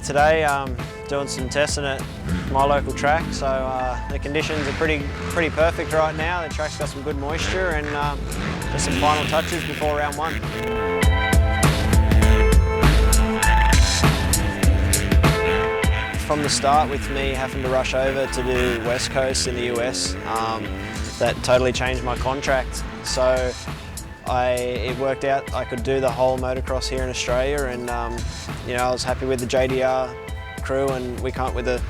today, doing some testing at my local track. So the conditions are pretty perfect right now. The track's got some good moisture and just some final touches before round one. From the start, with me having to rush over to do West Coast in the US, that totally changed my contract. So it worked out I could do the whole motocross here in Australia, and you know, I was happy with the JDR crew, and we came up with a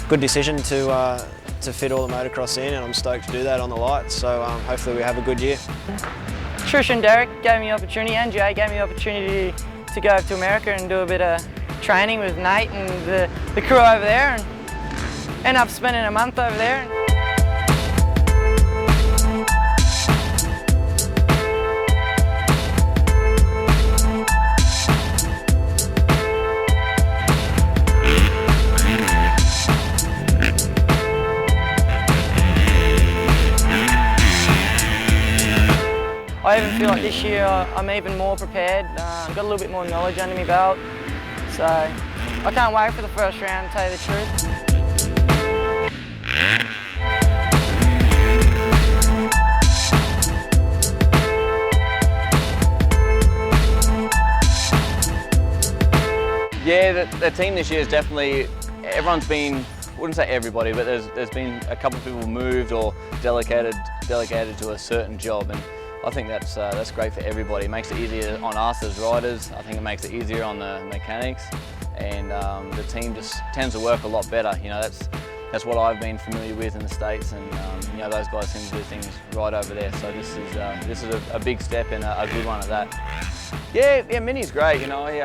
good decision to fit all the motocross in, and I'm stoked to do that on the lights. So hopefully we have a good year. Trish and Derek gave me the opportunity, and Jay gave me the opportunity to go over to America and do a bit of training with Nate and the crew over there, and end up spending a month over there. I even feel like this year I'm even more prepared. I've got a little bit more knowledge under my belt. So I can't wait for the first round, to tell you the truth. Yeah, the team this year is definitely, everyone's been, I wouldn't say everybody, but there's been a couple of people moved or delegated to a certain job, and I think that's great for everybody. It makes it easier on us as riders. I think it makes it easier on the mechanics, and the team just tends to work a lot better. You know, that's what I've been familiar with in the States, and you know, those guys seem to do things right over there. So this is a big step and a good one at that. Yeah, Minnie's great. You know, I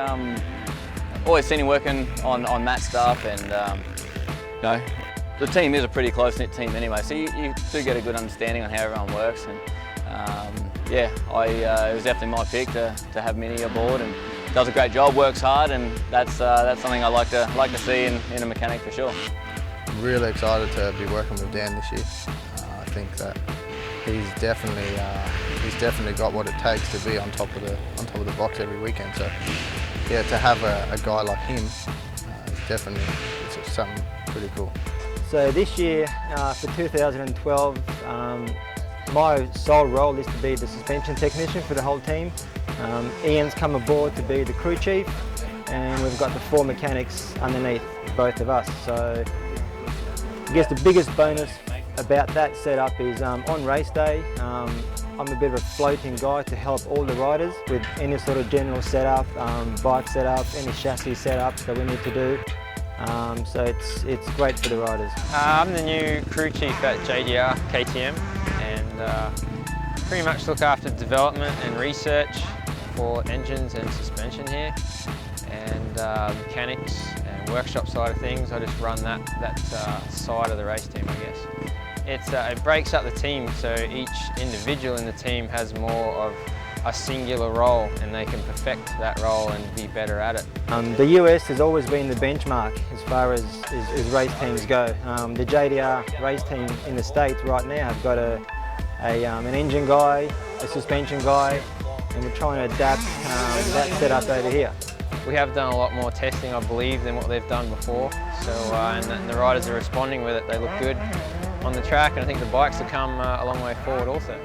always seen him working on that stuff, and you know, the team is a pretty close-knit team anyway. So you do get a good understanding on how everyone works. And yeah, it was definitely my pick to have Minnie aboard, and does a great job, works hard, and that's something I like to see in a mechanic for sure. I'm really excited to be working with Dan this year. I think that he's definitely got what it takes to be on top of the box every weekend. So yeah, to have a guy like him, it's something pretty cool. So this year, for 2012, my sole role is to be the suspension technician for the whole team. Ian's come aboard to be the crew chief, and we've got the 4 mechanics underneath both of us. So I guess the biggest bonus about that setup is on race day, I'm a bit of a floating guy to help all the riders with any sort of general setup, bike setup, any chassis setups that we need to do. So it's great for the riders. I'm the new crew chief at JDR KTM, and pretty much look after development and research for engines and suspension here, and mechanics and workshop side of things. I just run that side of the race team, I guess. It breaks up the team, so each individual in the team has more of a singular role, and they can perfect that role and be better at it. The US has always been the benchmark as far as race teams go. The JDR race team in the States right now have got an engine guy, a suspension guy, and we're trying to adapt that setup over here. We have done a lot more testing, I believe, than what they've done before. So, and the riders are responding with it. They look good on the track, and I think the bikes have come a long way forward also.